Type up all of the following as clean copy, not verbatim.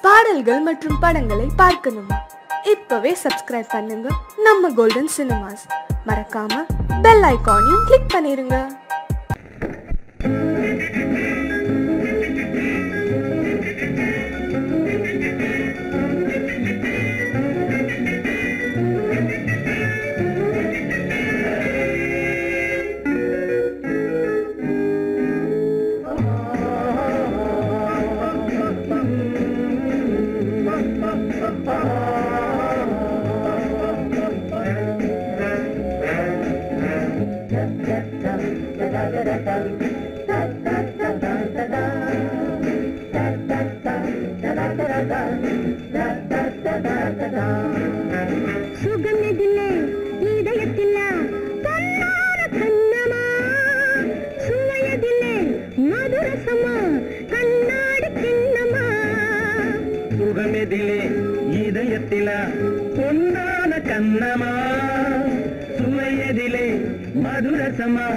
பாடல்கள் மற்றும் படங்களை பார்க்கணுமா? இப்பவே சப்ஸ்கிரைப் பண்ணுங்க நம்ம கோல்டன் சினிமாஸ். மறக்காம பெல் ஐகானையும் கிளிக் பண்ணிருங்க. சுகமிதிலே இதயத்திலா பொன்னார கண்ணமா சுவையதிலே மதுரசமா கண்ணாடி கிண்ணமா சுகமிதிலே இதயத்திலா பொன்னான கண்ணமா சுவையதிலே மதுரசமா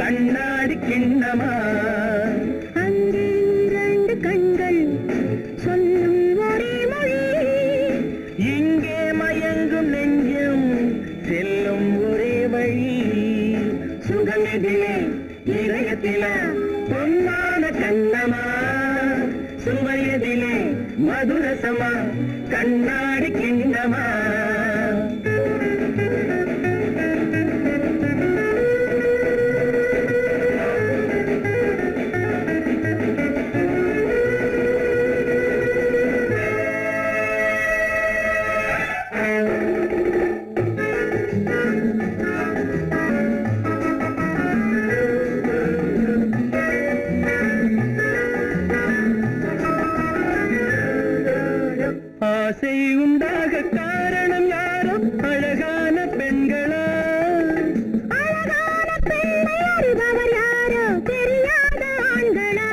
கண்ணாடி கிண்ணமா அங்கே இரண்டு கண்கள் சொல்லும் ஒரே மொழி இங்கே மயங்கும் நெஞ்சும் செல்லும் ஒரே வழி சுகமிதிலே இதயத்திலா பொன்னான கண்ணமா சுவையதிலே மதுரசமா கண்ணாடி கிண்ணமா ஆசை உண்டாக காரணம் யாரோ அழகான பெண்களா அழகான பெண்ணை அறிபவர் யாரோ தெரியாத ஆண்களா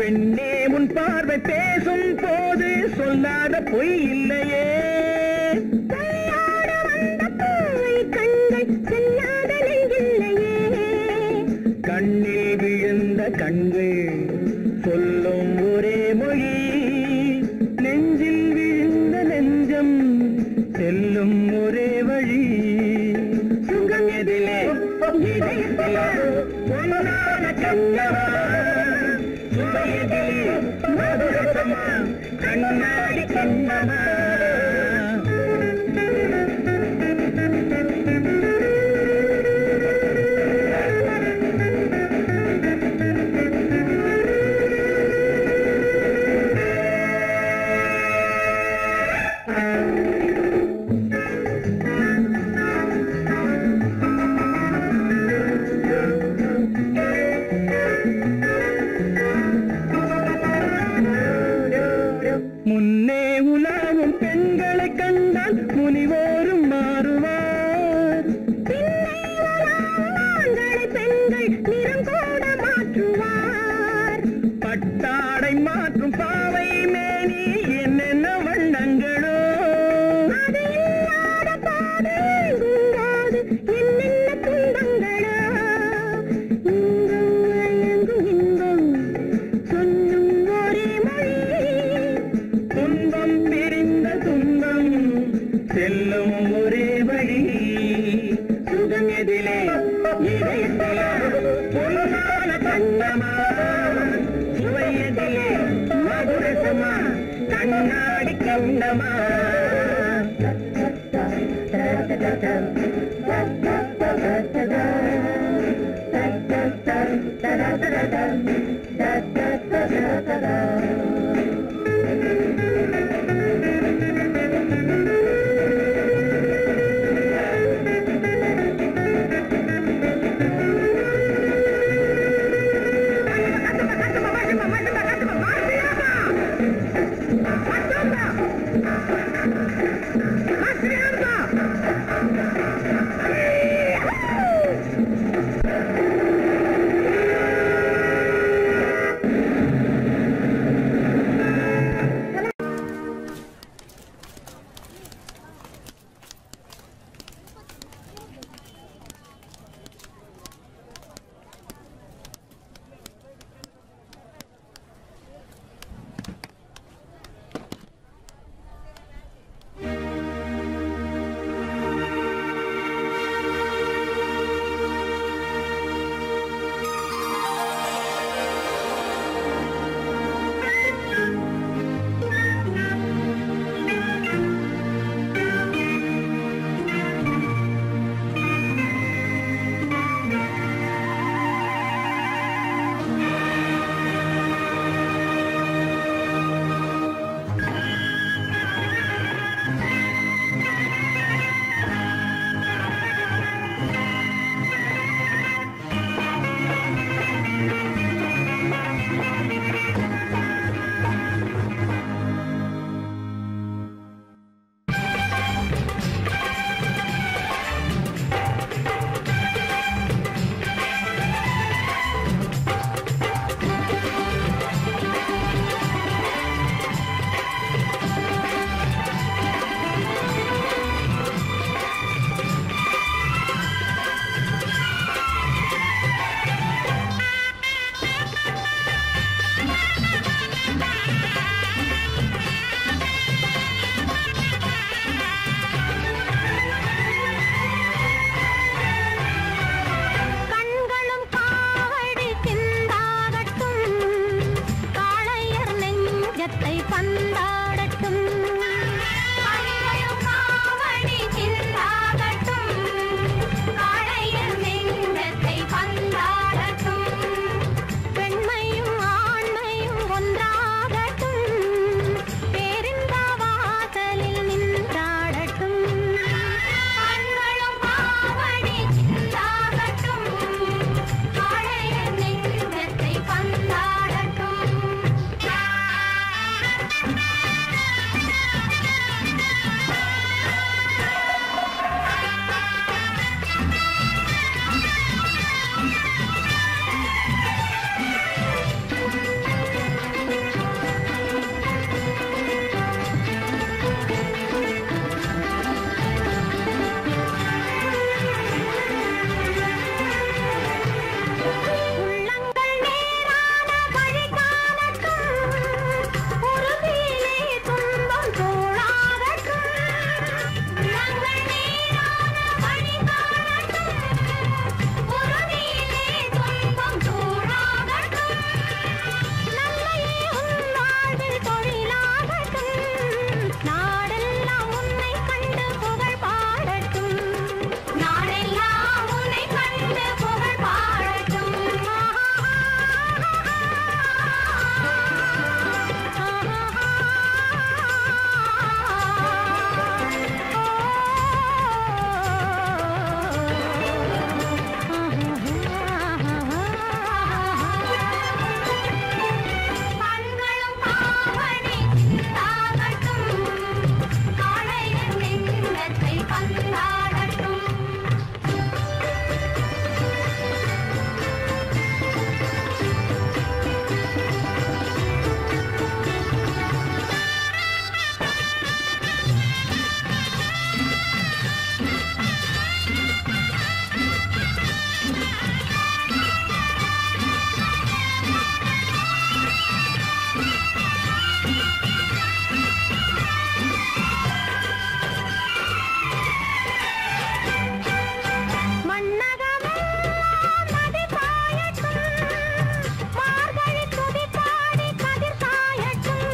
பெண்ணே உன் பார்வை பேசும் போது சொல்லாத பொய் இல்லையே கையாட வந்த பூவை கண்கள் செல்லாத நெஞ்சில்லையே கண்ணில் விழுந்த கண்கள் சொல்லும் ஒரே மொழி நெஞ்சில் விழுந்த நெஞ்சம் செல்லும் ஒரே வழி சுகம் எதிலே இதயத்திலே பொன்னான கண்ணமா சுவையதிலே மதுரசமா கண்ணாடி கண்ணமா முன்னே உலாவும் பெண்களை கண்டால் முனிவோரும் மாறுவார் ஆண்களை பெண்கள் நிறம் கூட மாற்றுவார் பட்டாடை மாற்றும் பாவை மேனி என்னென்ன வண்ணங்களோ அது இல்லாத பாதை குங்காது என்னென்ன துன்பங்களோ இன்பம் வழங்கும் இன்பம் சொல்லும் ஒரே மொழி துன்பம் பிரிந்த துன்பம் செல்லும் ஒரே வழி சுகம் எதிலே இதயத்திலே பொன்னான கண்ணமா சுவையதிலே மதுரசமா கண்ணாடி கண்ணமா நெஞ்சத்தை பந்தாடட்டும் காவடி சிந்தாகட்டும் காளையர் நெஞ்சத்தை பந்தாடட்டும் பெண்மையும் ஆண்மையும் ஒன்றாகட்டும் பேரின்ப வாசலில் நின்றாடட்டும் கண்களும் காவடி சிந்தாகட்டும் காளையர் நெஞ்சத்தை பந்தாடட்டும் உள்ளங்கள் நேரான வழி காணட்டும் உறுதியிலே துன்பம் தோழாகட்டும் உள்ளங்கள் நேரான வழி காணட்டும் உறுதியிலே துன்பம் தோழாகட்டும் நல்லையே உன் வாழ்வில் தொழிலாகட்டும் நாடெல்லாம் உன்னை கண்டு புகழ் பாடட்டும் நாடெல்லாம் உன்னை கண்டு புகழ் பாடட்டும் கண்களும் காவடி சிந்தாகட்டும் காளையர் நெஞ்சத்தை பந்தாடட்டும் மன்னகமெல்லாம் நதி பாயட்டும் மார்கழி துதி பாடி கதிர் காயட்டும்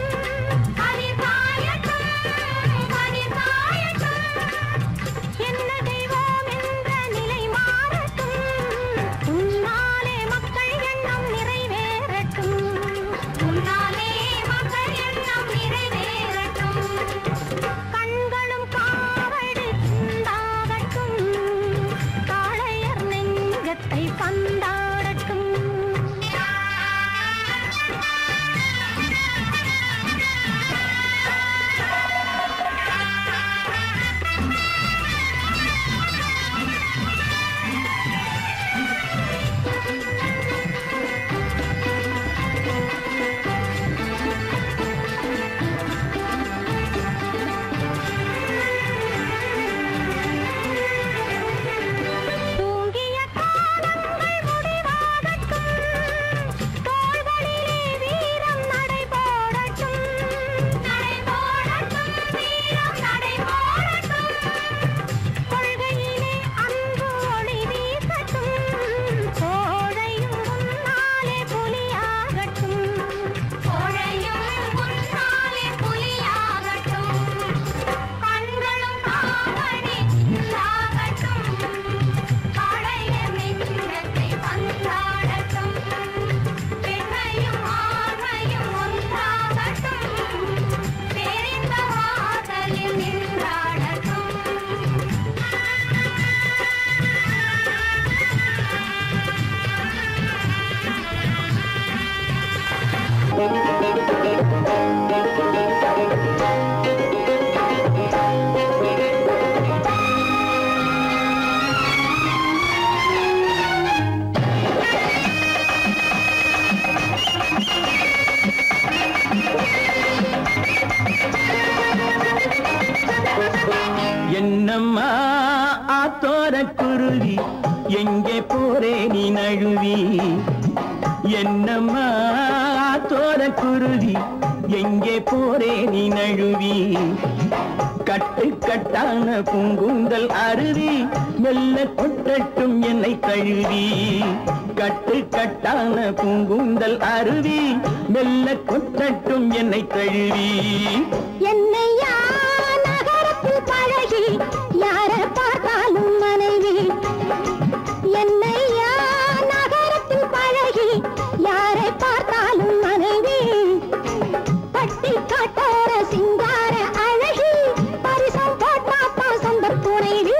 கதிர் காயட்டும் கதிர் காயட்டும் என்ன தெய்வம் என்ற நிலை மாறட்டும் உன்னாலே மக்கள் எண்ணம் நிறைவேறட்டும் உன்னாலே மக்கள் எண்ணம் நிறைவேறட்டும் கண்களும் காவடி சிந்தாகட்டும் காளையர் நெஞ்சத்தை பந்தாடட்டும் தூங்கிய காலங்கள் முடிவாகட்டும் தோள்களிலே வீரம் நடைபோடட்டும் நடைபோடட்டும் வீரம் நடைபோடட்டும் கொள்கையிலே அன்பு ஒளி வீசட்டும் கோழையும் உன்னாலே புலியாகட்டும் கோழையும் உன்னாலே புலியாகட்டும் கண்களும் காவடி சிந்தாகட்டும் காளையர் நெஞ்சத்தை பந்தாடட்டும் பெண்மையும் ஆண்மையும் ஒன்றாகட்டும் பேரின்ப வாசலில் நின்றாடட்டும் என்னம்மா ஆத்தோர குருவி எங்கே போரே நீ நழுவி என்னம்மா ஆத்தோர குருவி எங்கே போரே நீ நழுவி கட்டு கட்டான பூங்குந்தல் அருவி மெல்ல கொட்டட்டும் என்னை தழுவி கட்டு கட்டான பூங்குந்தல் அருவி மெல்ல கொட்டட்டும் என்னை தழுவி என்னையா நகரத்தில் பழகி யார பார்த்தாலும் மனைவி என்னையா நகரத்தில் பழகி யாரை பார்த்தாலும் மனைவி பட்டி காட்டார சிங்கார அழகி பரிசம் போட்டாத்தா சொந்த துணைவி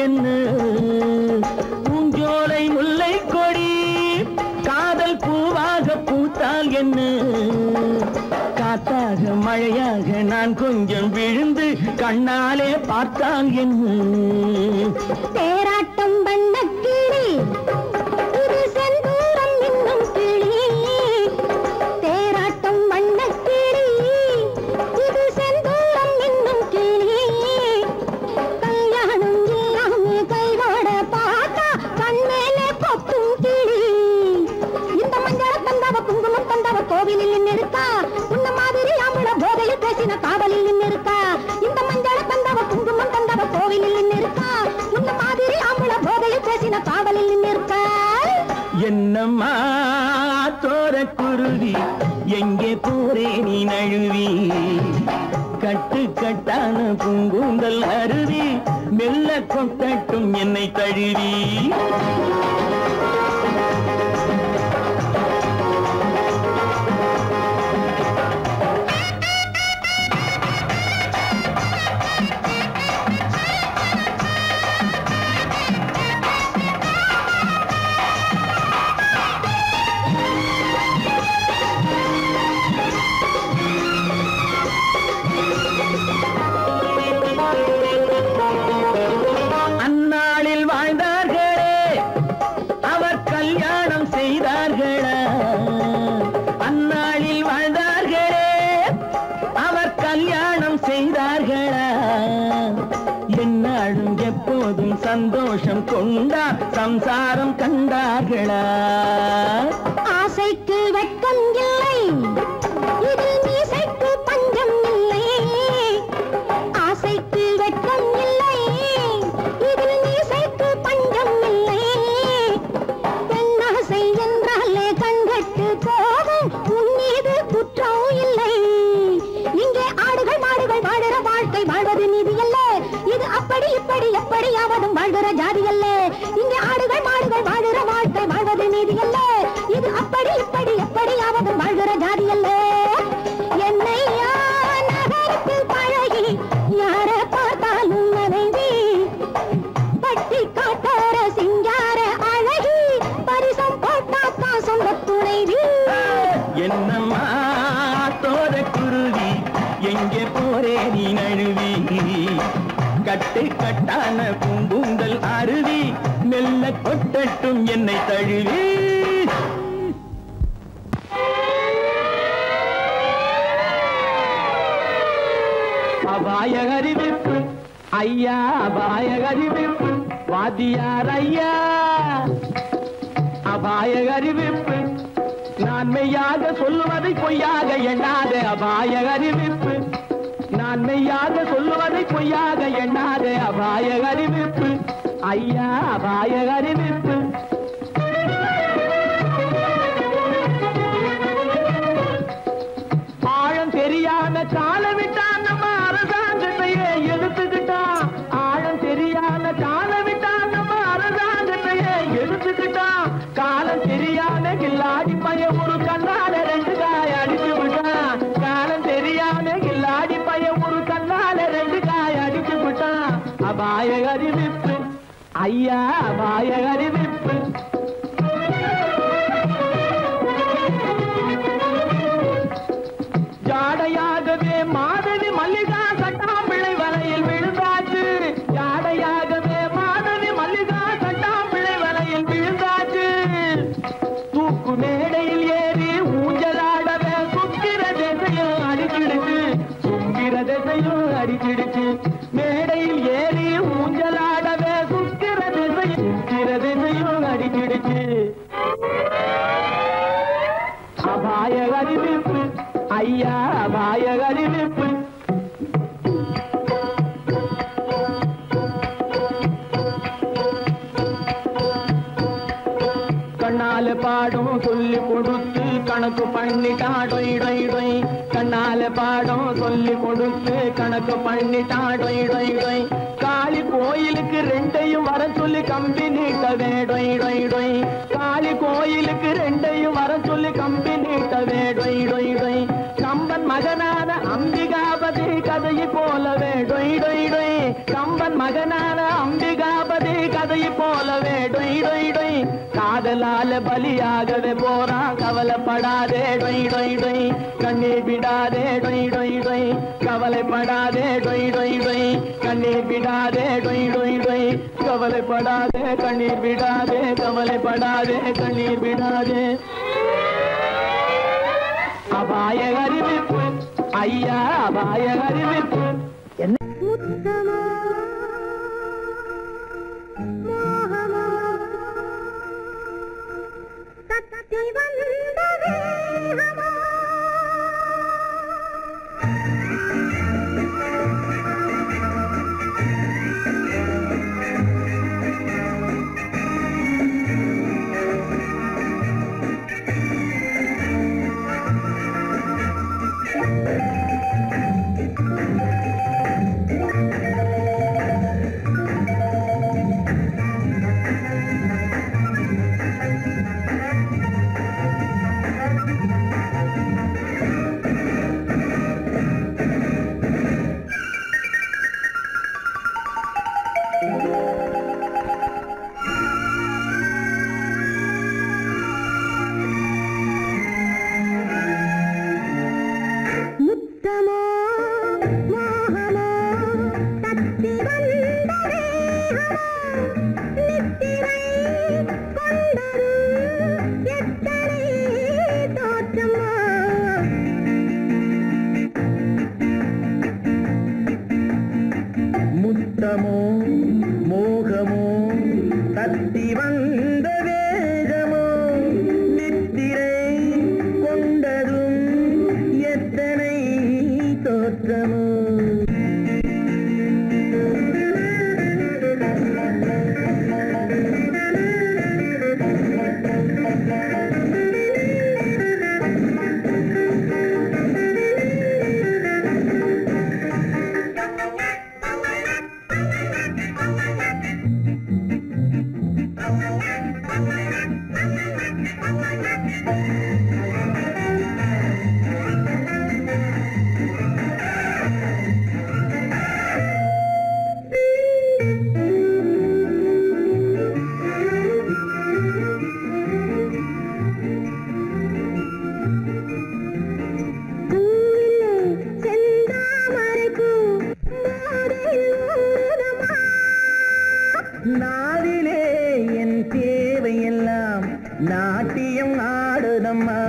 என்ன பூஞ்சோலை முல்லை கொடி காதல் பூவாக பூத்தால் என்ன காத்தாக மழையாக நான் கொஞ்சம் விழுந்து கண்ணாலே பார்த்தால் என்ன தேராட்டம் வண்ண கிளி இது செந்தூரம் இன்னும் கிளி தேராட்டம் வண்ண கிளி இது செந்தூரம் இன்னும் கிளி கல்யாணம் இல்லாமே கைவாட பார்த்தா கண்மேலே கொத்தும் கிளி இந்த மஞ்சள தந்தவ குங்குமம் தந்தவ கோவிலில் நின்னிருக்கா உன்ன மாதிரி ஆம்பள போதையில் பேசின காவலில் நின்னிருக்கா இந்த மஞ்சள தந்தவ குங்குமம் தந்தவ கோவிலில் நின்னிருக்கா உன்ன மாதிரி ஆம்பள போதையில் பேசின காவலில் நின்னிருக்கா என்னம்மா தோர குருவி எங்கே போரே நீ நழுவி கட்டு கட்டான பூங்குந்தல் அருவி மெல்ல கொட்டட்டும் என்னை தழுவி அந்நாளில் வாழ்ந்தார்களே அவர் கல்யாணம் செய்தார்களா அந்நாளில் வாழ்ந்தார்களே அவர் கல்யாணம் செய்தார்களா என்னாலும் எப்போதும் சந்தோஷம் கொண்டார் சம்சாரம் கண்டார்களா ஆசைக்கு வெட்கம் இல்லை இதில் மீசைக்கு பஞ்சம் இல்லை ஆசைக்கு வெட்கம் இல்லை இதில் மீசைக்கு பஞ்சம் இல்லை பெண்ணாசை என்றாலே கண்கட்டு போகும் உன் மீது குற்றம் இல்லை இங்கே ஆடுகள் மாடுகள் வாழுற வாழ்க்கை வாழ்வது நீதி அல்ல இது அப்படி இப்படி எப்படியாவதும் வாழ்கிற ஜாதி அல்ல இங்கே ஆடுகள் மாடுகள் வாழுற வாழ்க்கை வாழ்வது நீதி அல்ல இது அப்படி இப்படி எப்படியாவதும் வாழ்கிற ஜாதி அல்ல என்னையா நகரத்தில் பழகி யார பார்த்தாலும் மனைவி பட்டி காட்டார சிங்கார அழகி பரிசம் போட்டாத்தா சொந்த துணைவி என்னம்மா தோர குருவி எங்கே போரே நீ நழுவி கட்டு கட்டான பூங்குந்தல் அருவி மெல்ல கொட்டட்டும் என்னை தழுவி அபாய அறிவிப்பு ஐயா அபாய அறிவிப்பு வாத்தியார் ஐயா அபாய அறிவிப்பு நான் மெய்யாக சொல்லுவதை பொய்யாக எண்ணாத அபாய அறிவிப்பு நான் மெய்யாக சொல்லுவதை பொய்யாக எண்ணாத அபாய அறிவிப்பு ஐயா அபாய அறிவிப்பு ஆழம் தெரியாத காலம் விட்டான் நம்ம அரசாங்கத்தையே எடுத்துக்கிட்டான் ஆழம் தெரியாத காலம் விட்டான் நம்ம அரசாங்கத்தையே எடுத்துக்கிட்டான் காலம் தெரியாத கில்லாடி பைய ஒரு கண்ணால ரெண்டு காய அடிச்சு விட்டான் காலம் தெரியாத கில்லாடி பைய ஒரு கண்ணால ரெண்டு காய அடிச்சு விட்டான் அபாய அறிவிப்பு ஐயா அபாய அறிவிப்பு ஜாடையாகவே மாதவி மல்லிகா சட்டாம்பிள்ளை வலையில் விழுந்தாச்சு திசையும் அடிச்சிடுச்சு மேடையில் ஏறி ஊஞ்சலாடவே சுக்கிர திசையும் அடிச்சிடுச்சு அபாய அறிவிப்பு ஐயா அபாய அறிவிப்பு கண்ணால பாடம் சொல்லி கொடுத்து கணக்கு பண்ணிட்டான் டொய் டொய் டொய் கண்ணால பாடம் சொல்லி கொடுத்து கணக்கு பண்ணிட்டான் டொய் டொய் டொய் காளி கோயிலுக்கு ரெண்டையும் வர சொல்லி கம்பி நீட்டவே டொய் டொய் டொய் காளி கோயிலுக்கு ரெண்டையும் வர சொல்லி கம்பி நீட்டவே டொய் டொய் டொய் கம்பன் மகனான அம்பிகாபதி கதையை போலவே டொய் டொய் டொய் கம்பன் மகனான அம்பிகாபதி கதையை போலவே டொய் டொய் டொய் காதலால பலியாகவே போறான் கவலைப்படாதே டொய் டொய் டொய் கண்ணீர் விடாதே டொய் டொய் டொய் கவலைப்படாதே டொய் டொய் டொய் கண்ணீர் விடாதே டொய் டொய் டொய் கவலைப்படாதே கண்ணீர் விடாதே கவலைப்படாதே கண்ணீர் விடாதே அபாய அறிவிப்பு ஐயா அபாய அறிவிப்பு முத்தமா மோகமா தத்தி வந்த வேகமா முத்தமோ மோகமோ தத்தி வந்த வேகமோ நித்திரை கொண்டதும் எத்தனை தோற்றமோ நாவிலே என் தேவையெல்லாம் நாட்டியம் ஆடுதம்மா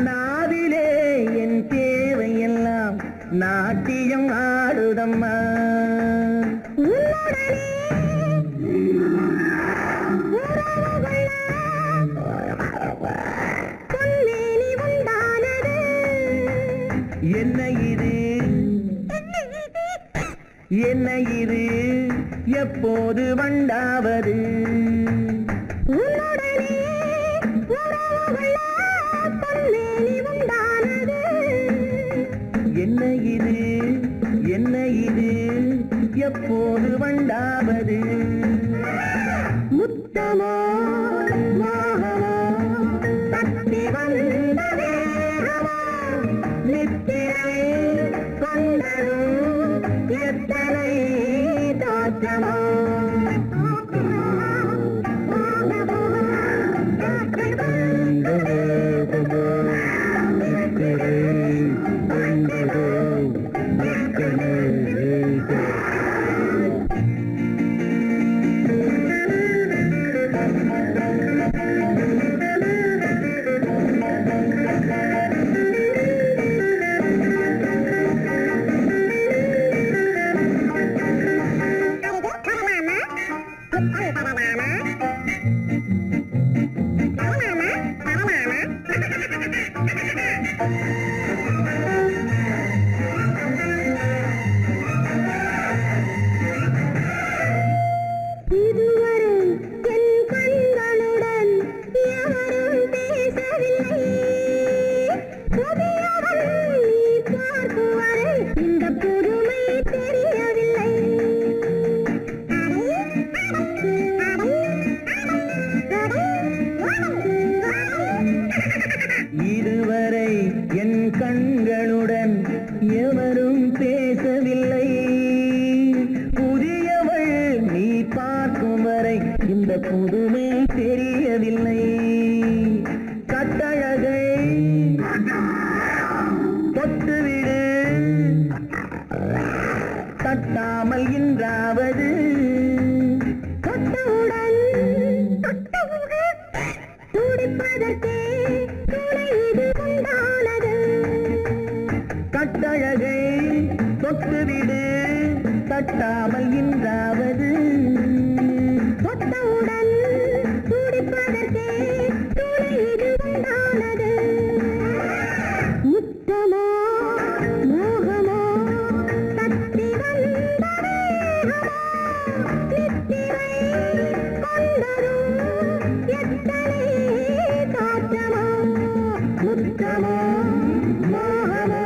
நாவிலே என் தேவையெல்லாம் நாட்டியம் ஆடுதம்மா என்ன இது என்ன இது எப்போது வண்டாவது என்ன இது என்ன இது எப்போது வண்டாவது முத்தமோ மோகமோ தத்தி வந்த வேகமோ நித்திரை கொண்டதும் எத்தனை தோற்றமோ நித்திரை கொண்டதும் எத்தனை தட்டாமல் இன்றாவது தொட்டவுடன் துடிப்பதற்கே துணை இது உண்டானது கட்டழகை தொட்டுவிடு தட்டாமல் இன்றாவது தொட்டவுடன் துடிப்பதற்கே துணை இது உண்டானது முத்தமோ மோகமோ தத்தி வந்த வேகமோ நித்திரை கொண்டதும் எத்தனை காற்றமோ முத்தமோ மோகமோ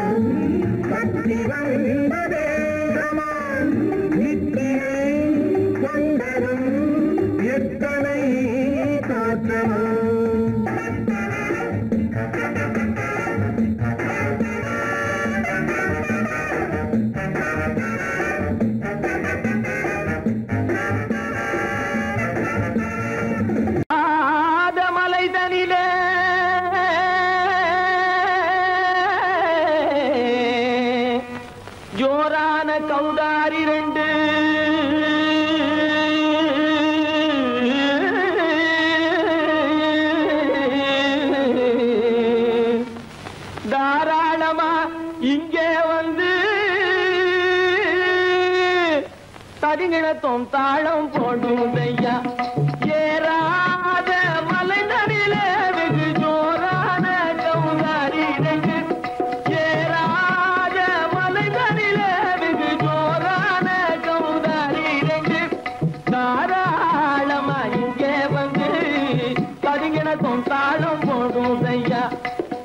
தத்தி வந்த வேகமோ நித்திரை கொண்டதும் எத்தனை காற்றமோ ஜோரான கௌதாரி ரெண்டு தாராளமா இங்கே வந்து தடிநிலத்தும் தாளம் போடுதையா ஏறாத மலை நடிலே வெகு ஜோரான கௌதாரி ரெண்டு ஏறாத மலை நடிலே வெகு ஜோரான கௌதாரி ரெண்டு தாராளமா இங்கே வந்து தடிநிலத்தும் தாளம் போடுதையா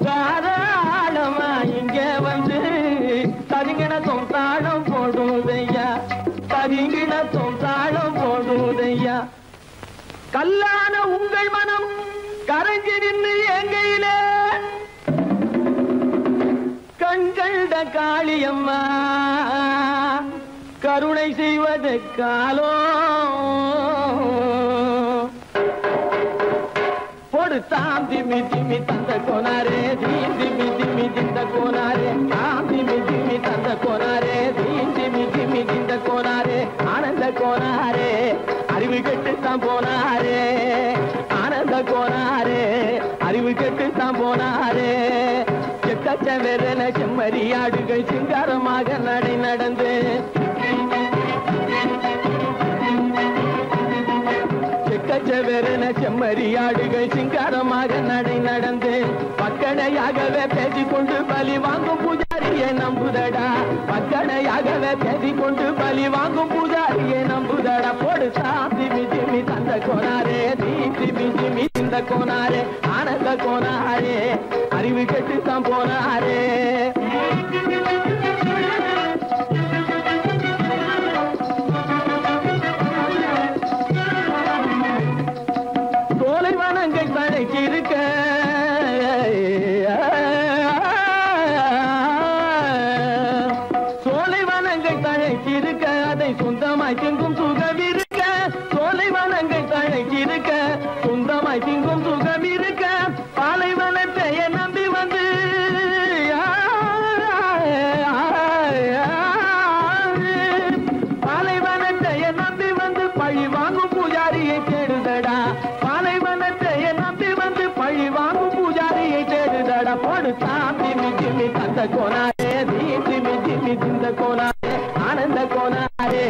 தாராளமா இங்கே வந்து தடிநிலத்தும் தாளம் போடுதையா தரிங்கிணத்தும் தாளம் போடுதையா கல்லான உங்கள் மனம் கரைஞ்சி நின்று எங்கையிலே கண்கண்ட காளியம்மா கருணை செய்வது காலோ பொடுத்தாம் திமி திமி தந்த கோனாரே தீம் திமி திமி திந்த கோனாரே தாம் திமி திமி தந்த கோனாரே தீம் திமி திமி திந்த கோனாரே ஆனந்த கோனாரே அறிவு கெட்டுத்தான் போனாரே ஆனந்த கோனாரே அறிவு கெட்டுத்தான் போனாரே செக்கச்ச வெறன செம்மறியாடுகள் சிங்காரமாக நடை நடந்து செக்கச்சவெறன செம்மறியாடுகள் சிங்காரமாக நடை நடந்து பக்கடையாகவே பேசிக்கொண்டு பலி வாங்கும் பூஜாரியை நம்புதடா பக்கடையாகவே பேசிக்கொண்டு பலி வாங்கும் பூஜாரியை நம்புதடா போடு திமி திமி தந்த கோனாரே திமி திமி இந்த கோனாரே ஆனந்த கோனாரே அறிவு கெட்டுத்தான் போனாரே சோலைவனங்கள் தழைச்சிருக்க சோலைவனங்கள் தழைச்சிருக்க அதை சொந்தமாய் திங்கும் சுகம் இருக்க சோலைவனங்கள் தழைச்சிருக்க சொந்தமாய் திங்கும் சுகம் இருக்க பாலைவனத்தை நம்பி வந்து பாலைவனத்தை நம்பி வந்து பழி வாங்கும் பூஜாரியை தேடுதடா பாலைவனத்தை நம்பி வந்து பழி வாங்கும் பூஜாரியை தேடுதடா போடு திமி திமி தந்த கோனாரே திமி திமி திந்த கோனாரே ஆனந்த கோனாரே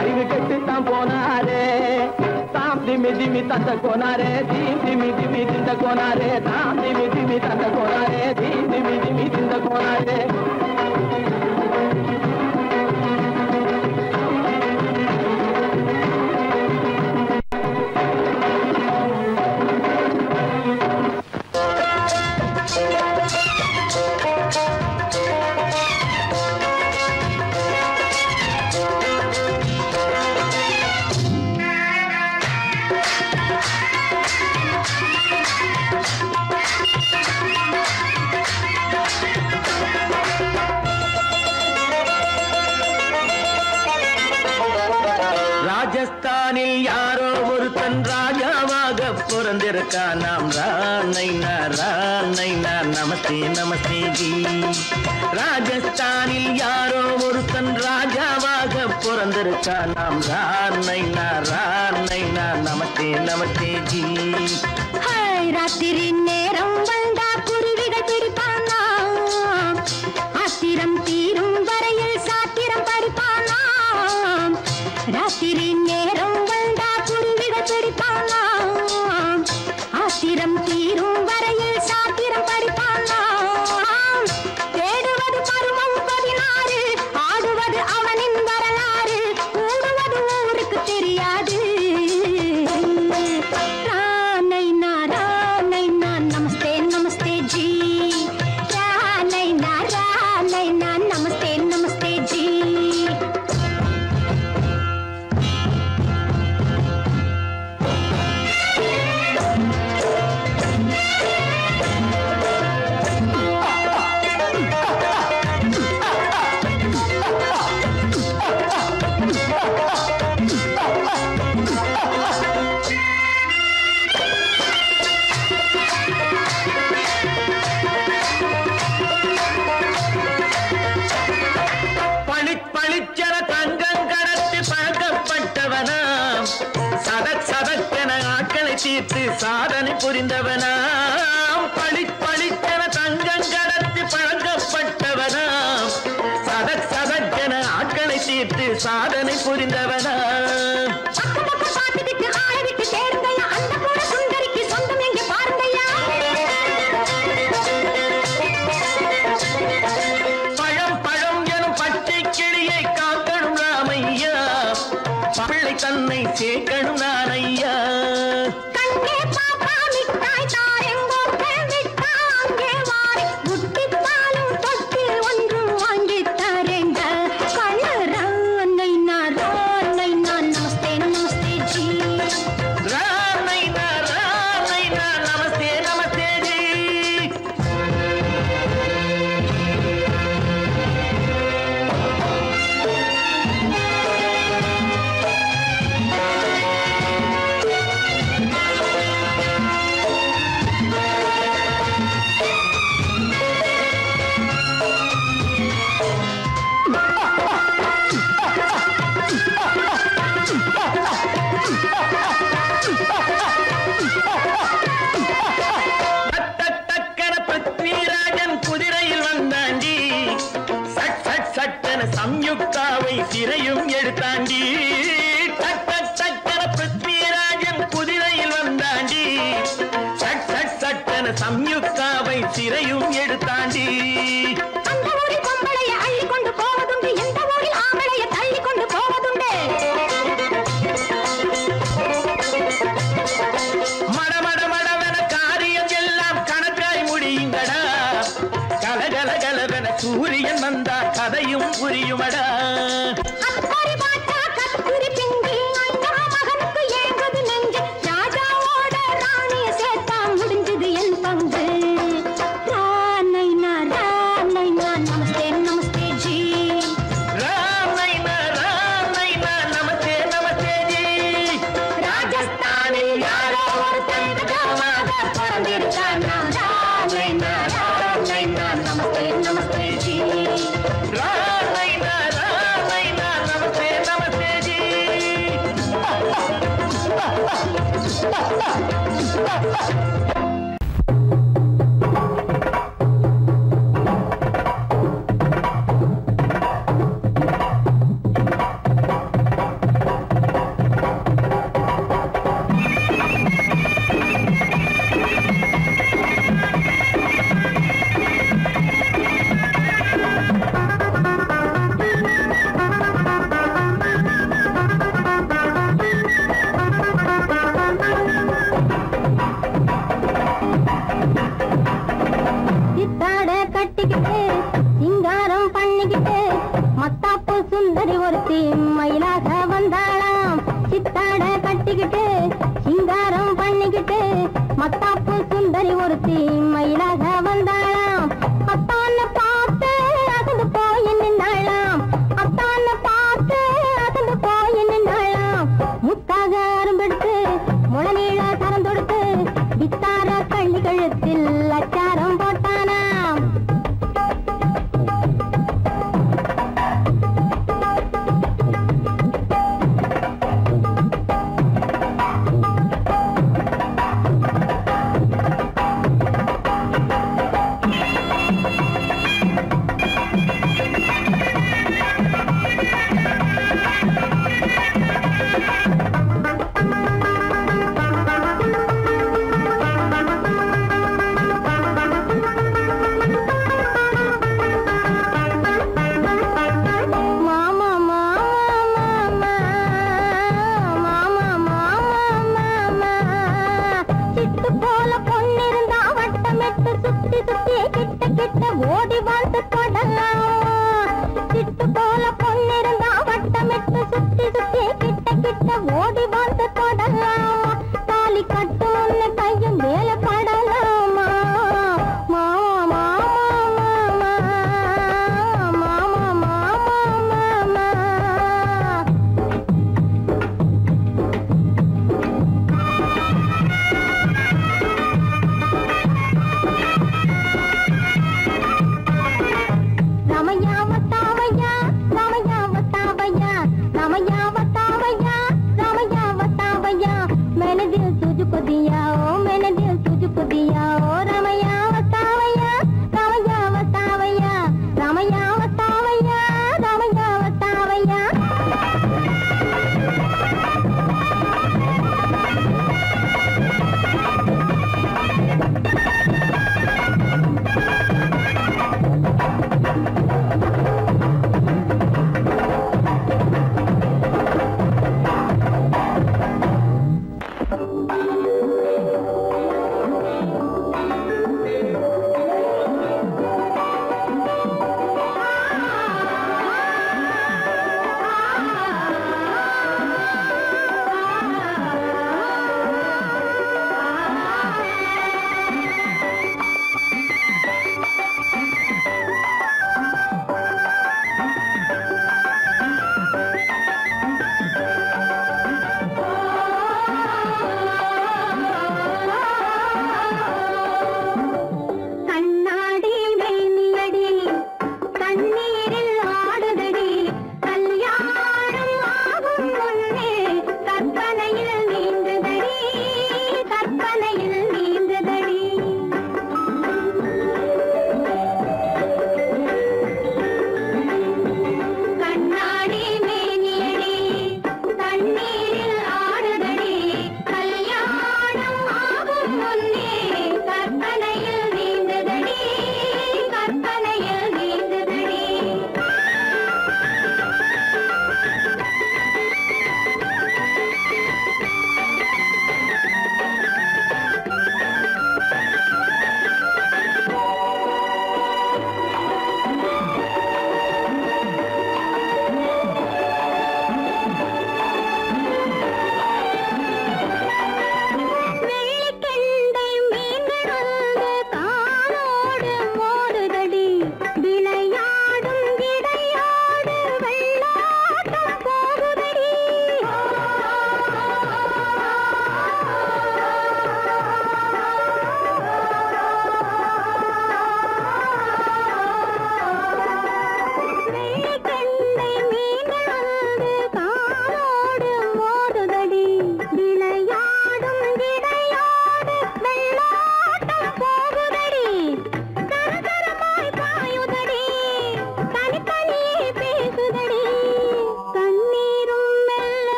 அறிவு கெட்டுத்தான் போனாரே தாம் திமி திமி தந்த கோனாரே திமி திமி திந்த கோனாரே தாம் திமி திமி தந்த கோனாரே திமி திமி திந்த கோனாரே ராஜஸ்தானில் யாரோ ஒருத்தன் ராஜாவாக பிறந்திருக்கான் நாம் ராணைனா நமஸ்தே நமஸ்தே ஜி ராஜஸ்தானில் யாரோ ஒருத்தன் ராஜாவாக பிறந்திருக்கா நாம் ரானைனா ரானைனா நமஸ்தே நமஸ்தே ஜி. ராத்திரி நேரம் வந்தா குருவிகள் பிடிப்பானா, ஆத்திரம் தீரும் வரையில் சாத்திரம் படிப்பானா. ராத்திரி நேரம் வந்தா குருவிகள் பிடிப்பானா, ஆத்திரம் தீரும் வரையில் சாத்திரம் படிப்பானா. தேடுவது பருவம் 16, ஆடுவது அவனின் வரலாறு, கூடுவது ஊருக்கு தெரியாது. நமஸ்தே நமஸ்தே ஜி, ரானைனா ரானைனா நமஸ்தே நமஸ்தே ஜி. பளிச்சென தங்கம் கடத்தி பழக்கப்பட்டவனாம், சதக் சதக்கென ஆட்களை தீர்த்து சாதனை புரிந்தவனாம். பளிச்சென தங்கம் கடத்தி பழக்கப்பட்டவனாம், சதக் சதக்கென ஆட்களை தீர்த்து சாதனை புரிந்தவனாம். தன்னை சேர்க்கணும் நான் ஐயா. கண்ணே பாப்பா மிட்டாய் தாரெங்கோ கேள்விட்டா அங்கே வாரி முட்டித்தாலும் தொட்டு ஒன்று வாங்கி தரேங்க. கண்ணு ரானைனா ரானைனா நமஸ்தே நமஸ்தே ஜி, ரானைனா ரானைனா நமஸ்தே நமஸ்தே ஜி. சம்யுக்தாவை சிறையும் எடுத்தாண்டி. டக்கன பிருத்விராஜன் குதிரையில் வந்தாண்டி, சட்டன சம்யுக்தாவை சிறையும் எடுத்தாண்டி. அந்த ஊரில் பொம்பளைய அள்ளி கொண்டு போவதுண்டு, எந்த ஊரில் ஆம்பளைய தள்ளி கொண்டு போவதுண்டு. மடமடவென காரியம் எல்லாம் கணக்காய் முடியுங்கடா, கலகலகலவென சூரியன் வந்தா கதையும் புரியுமடா. அக்கறை பாட்டா கத்துரி பிங்கி அண்ணா மகனுக்கு ஏங்குது நெஞ்சு, ராஜாவோட ராணிய சேர்த்தா முடிஞ்சது என் பங்கு. ரானைனா ரானைனா நமஸ்தே நமஸ்தே ஜி, ரானைனா ரானைனா நமஸ்தே நமஸ்தே ஜி. ராஜஸ்தானில் யாரோ ஒரு தங்கமாக பிறந்திருக்கானா. ரானைனா ரானைனா நமஸ்தே நமஸ்தே ஜி, ரானைனா ரானைனா நமஸ்தே நமஸ்தே ஜி. சித்தாட கட்டிக்கிட்டு சிங்காரம் பண்ணிக்கிட்டு மத்தாப்பு சுந்தரி ஒருத்தி மயிலாக வந்தாளாம். சித்தாட கட்டிக்கிட்டு சிங்காரம் பண்ணிக்கிட்டு மத்தாப்பு சுந்தரி ஒருத்தி மயிலாக வந்தாளாம். அத்தான பார்த்து அசந்து போய் நின்னாளாம், அத்தான பார்த்து அசந்து போய் நின்னாளாம். முத்தாக அரும்பெடுத்து முளநீள கரம் தொடுத்து வித்தார கள்ளி கழுத்தில் அச்சாரம் போட்டானாம்.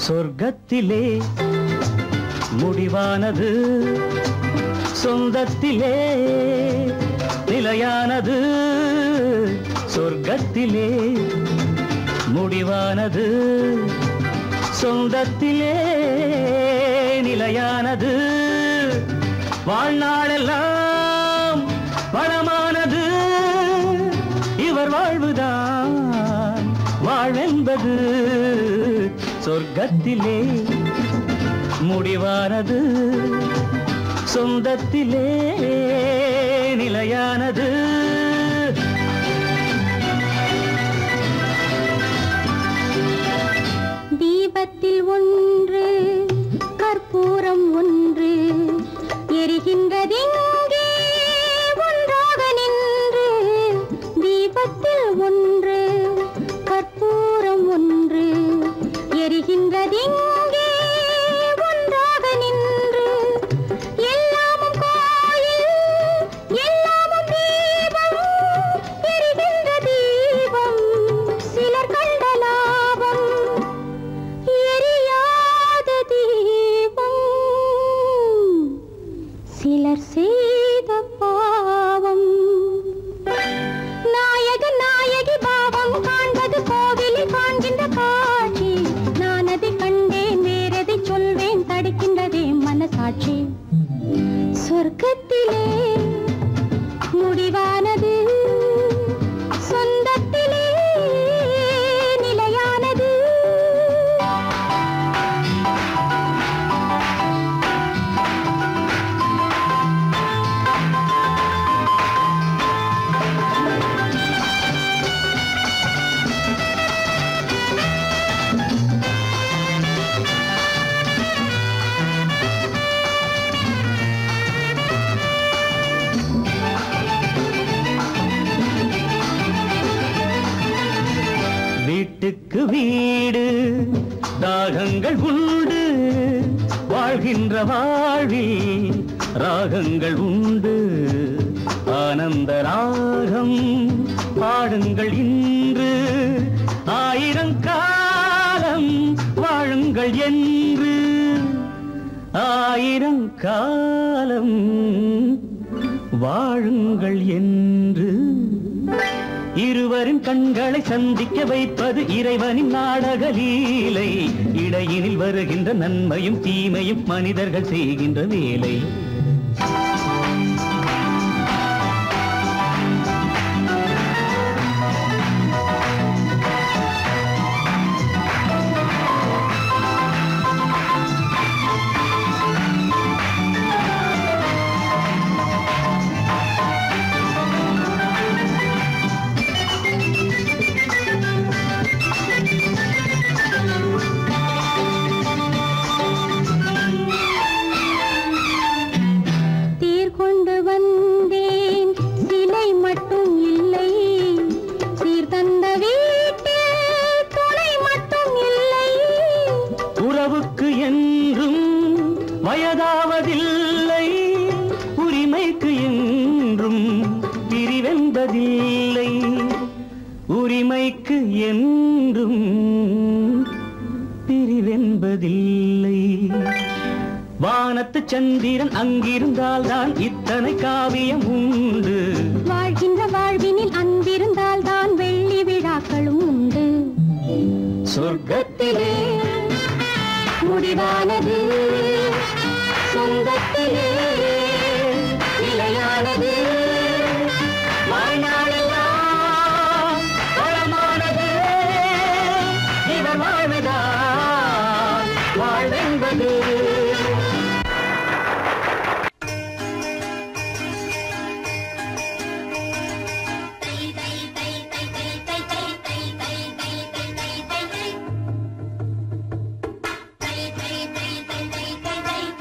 சொர்க்கத்திலே முடிவானது, சொந்தத்திலே நிலையானது. சொர்க்கத்திலே முடிவானது, சொந்தத்திலே நிலையானது. வாழ்நாளெல்லாம் வளமானது, இவர் வாழ்வுதான் வாழ்வென்பது. சொர்க்கத்திலே முடிவானது, சொந்தத்திலே நிலையானது. தீபத்தில் ஒன்று கற்பூரம் ஒன்று எரிகின்றதெங்கே ஒன்றாக நின்று. தீபத்தில் ஒன்று கற்பூரம் ஒன்று எரிகின்றதெங்கே ஒன்றாக நின்று. எல்லாமும் கோயில் எல்லாமும் தீபம், எரிகின்ற தீபம் சிலர் கண்ட லாபம், எரியாத தீபம் சிலர் செய்த பாவம். நாயகன் நாயகி பாவம் காண்பது கோவிலில் காண்கின்ற காட்சி. நான் அதை கண்டேன், வேறதை சொல்வேன், தடுக்கின்றதே மனசாட்சி. சொர்க்கத்திலே முடிவானது, சொந்தத்திலே நிலையானது. வீட்டுக்கு வீடு தாகங்கள் உண்டு, வாழ்கின்ற வாழ்வில் ராகங்கள் உண்டு. ஆனந்த ராகம் பாடுங்கள் இன்று, ஆயிரம் காலம் வாழுங்கள் என்று. ஆயிரம் காலம் வாழுங்கள் என்று. இருவரின் கண்களை சந்திக்க வைப்பது இறைவனின் நாடக லீலை. இடையினில் வருகின்ற நன்மையும் தீமையும் மனிதர்கள் செய்கின்ற வேலை. வயதாவதில்லை, உரிமைக்கு என்றும் பிரிவென்பதில்லை. உரிமைக்கு என்றும் பிரிவென்பதில்லை. வானத்து சந்திரன் அங்கிருந்தால் தான் இத்தனை காவியம் உண்டு. வாழ்கின்ற வாழ்வினில் அன்பிருந்தால் தான் வெள்ளி விழாக்களும் உண்டு. சொர்க்கத்திலே முடிவானது, சொந்தத்திலே நிலையானது. வாழ்நாளெல்லாம் வளமானது, இவர் வாழ்வதால் வாழ்வென்பது. Bye.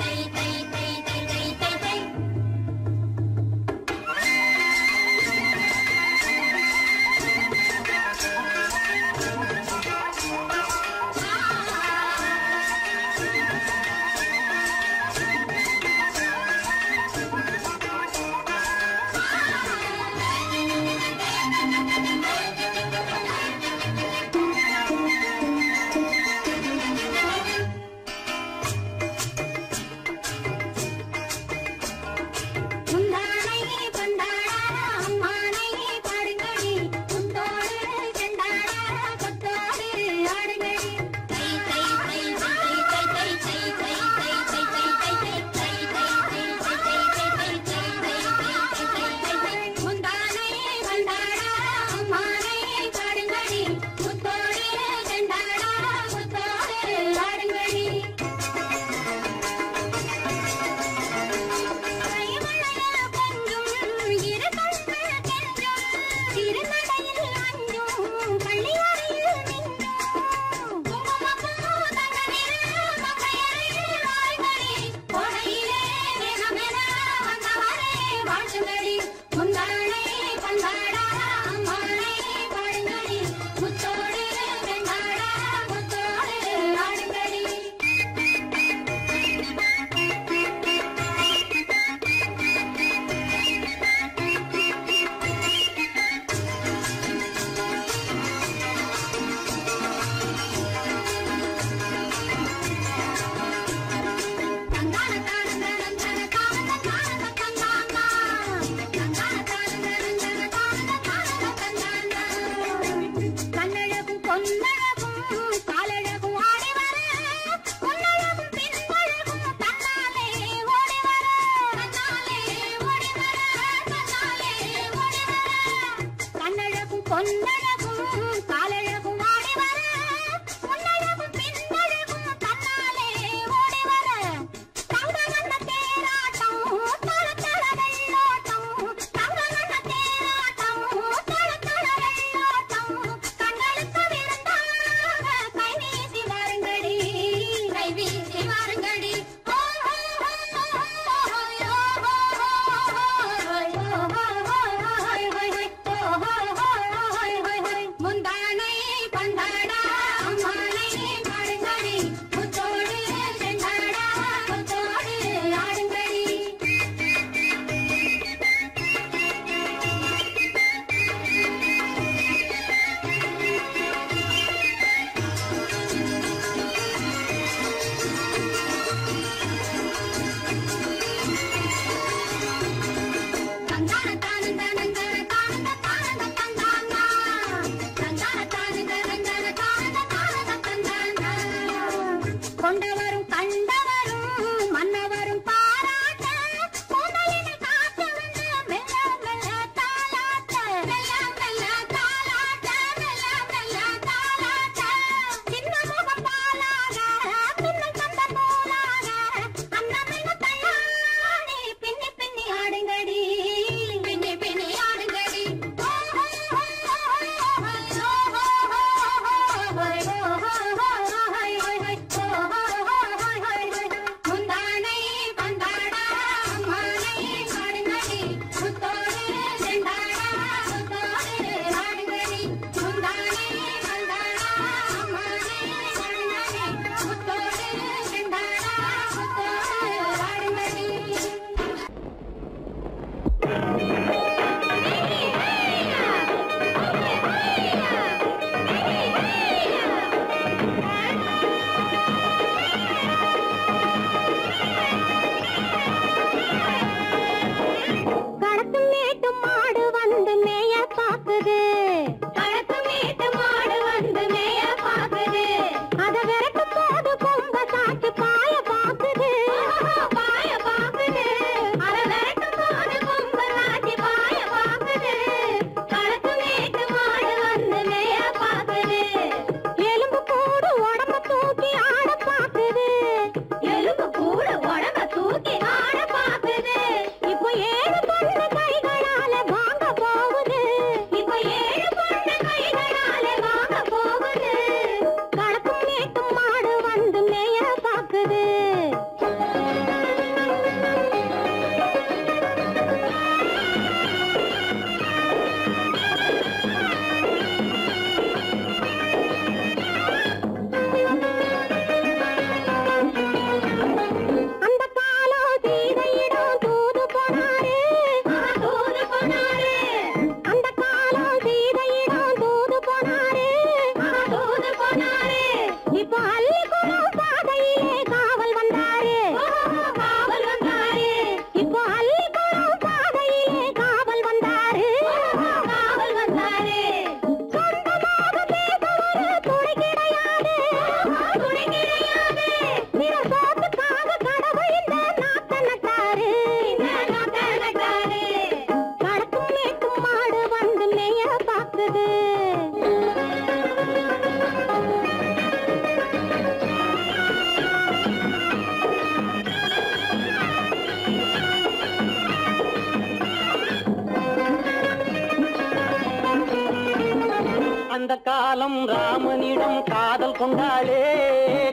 அந்த காலம் ராமனிடம் காதல் கொண்டாளே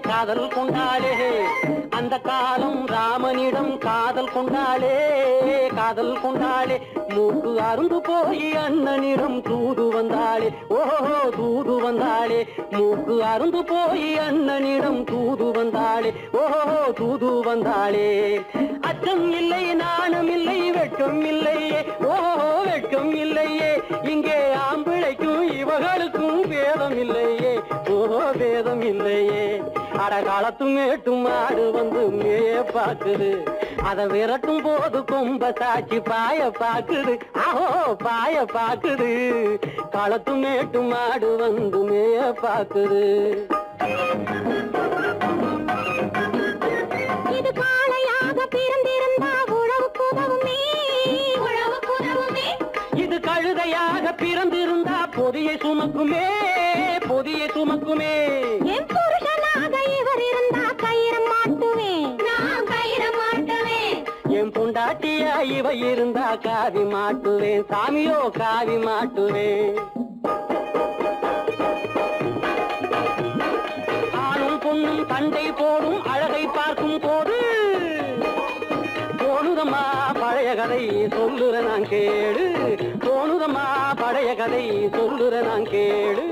காதல் கொண்டாளே அந்த காலம் ராமனிடம் காதல் கொண்டாளே காதல் கொண்டாளே மூக்கு அருந்து போய் அண்ணனிடம் தூது வந்தாளே ஓஹோ தூது வந்தாளே மூக்கு அருந்து போய் அண்ணனிடம் தூது வந்தாளே ஓஹோ தூது வந்தாளே அச்சம் இல்லை நாணம் இல்லை வெட்கம் இல்லையே ஓஹோ வெட்கம் இல்லையே இங்கே ஆம்பிளைக்கும் இவர்களுக்கும் பேதம் இல்லையே ஓஹோ பேதம் இல்லையே அடகாலத்தும் மேட்டும் மாடு வந்து மேய பாக்குது அத விரட்டும் போது கொம்ப சாட்சி பாய பாக்குது ஆஹோ பாய பாக்குது களத்தும் மேட்டும் மாடு வந்து மேய பாக்குது இது காளையாக பிறந்திருந்தா உழவுக்கு உதவுமே உழவுக்கு உதவுமே இது கழுதையாக பிறந்திருந்தா பொதியை சுமக்குமே பொதியை சுமக்குமே என் புருஷனாக இவர் இருந்தா கயிறம் மாட்டுவேன் நான் கயிறம் மாட்டுவேன் என் பொண்டாட்டியா இவ இருந்தா காவி மாட்டுவேன் சாமியோ காவி மாட்டுவேன் ஆணும் பொண்ணும் சண்டை போடும் அழகை பார்க்கும் போது தோணுதம்மா பழைய கதை சொல்லுற நான் கேடு தோணுதம்மா பழைய கதை சொல்லுற நான் கேடு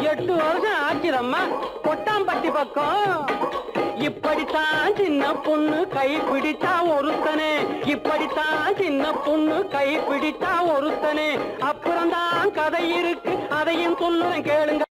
8 வருஷம் ஆச்சுதம்மா கொட்டாம்பட்டி பக்கம் இப்படித்தான் சின்ன பொண்ணு கை பிடித்தா ஒருத்தனே இப்படித்தான் சின்ன பொண்ணு கை பிடித்தா ஒருத்தனே அப்புறம்தான் கதை இருக்கு அதையும் சொல்லுறேன் கேளுங்க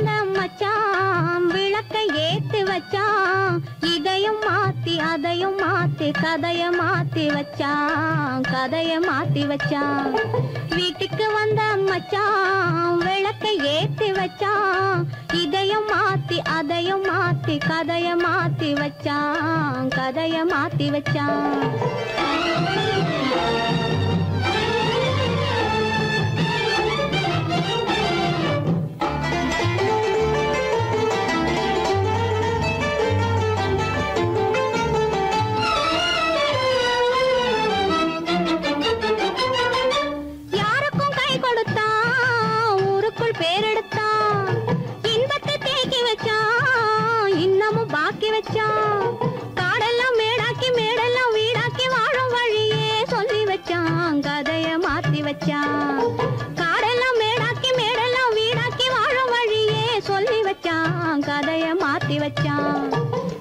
வந்த மச்சான் விளக்கை ஏத்தி வச்சான் இதையும் மாத்தி அதையும் மாத்தி கதைய மாத்தி வச்சான் கதைய மாத்தி வச்சான் வீட்டுக்கு வந்த மச்சான் விளக்கை ஏத்தி வச்சான் இதையும் மாத்தி அதையும் மாத்தி கதைய மாத்தி வச்சான் கதைய மாத்தி வச்சான் காடெல்லாம் மேடாக்கி மேடெல்லாம் வீடாக்கி வாழும் வழியே சொல்லி வச்சான் கதைய மாத்தி வச்சான் காடெல்லாம் மேடாக்கி மேடெல்லாம் வீடாக்கி வாழும் வழியே சொல்லி வச்சான் கதைய மாத்தி வச்சான்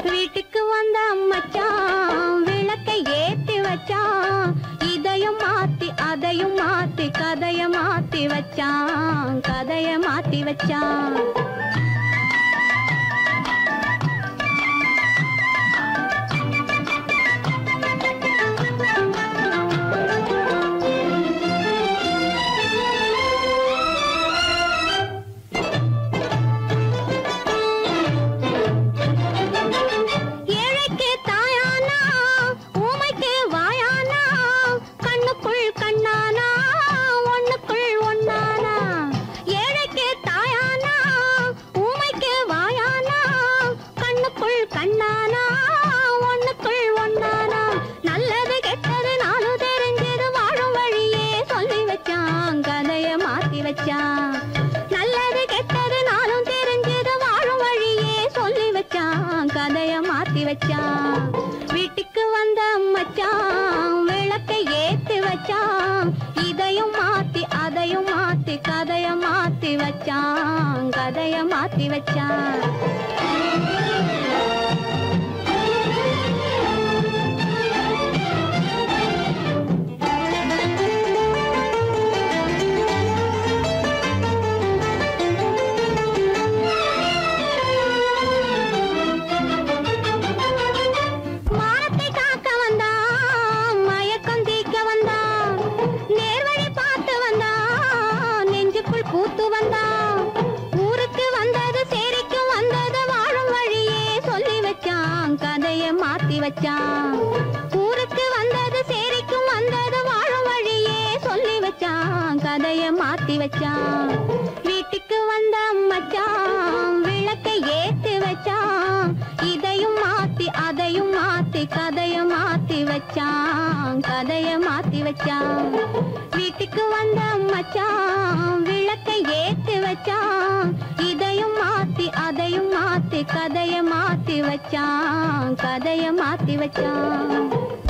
வீட்டுக்கு வந்த மச்சான் விளக்கை ஏத்தி வச்சான் இதையும் மாத்தி அதையும் மாத்தி கதைய மாத்தி வச்சான் கதைய மாத்தி வச்சான் நல்லது கெட்டது நாளும் தெரிஞ்சது வாழும் வழியே சொல்லி வச்சான் கதைய மாத்தி வச்சான் வீட்டுக்கு வந்த மச்சான் விளக்கை ஏத்தி வச்சான் இதையும் மாத்தி அதையும் மாத்தி கதைய மாத்தி வச்சான் கதைய மாத்தி வச்சான் பூத்து வந்தான் ஊருக்கு வந்தது சேரிக்கும் வந்தது வாழும் வழியே சொல்லி வச்சான் கதைய மாத்தி வச்சான் ஊருக்கு வந்தது சேரிக்கும் வந்தது வாழும் வழியே சொல்லி வச்சான் கதைய மாத்தி வச்சான் வீட்டுக்கு வந்த மச்சான் விளக்கை ஏத்தி வச்சான் இதையும் மாத்தி அதையும் மாத்தி கதைய மாத்தி வச்சான் கதைய மாத்தி வச்சான் வீட்டுக்கு வந்த மச்சான் விளக்கை ஏத்தி வச்சான் இதையும் மாத்தி அதையும் மாத்தி கதைய மாத்தி வச்சான் கதைய மாத்தி வச்சான்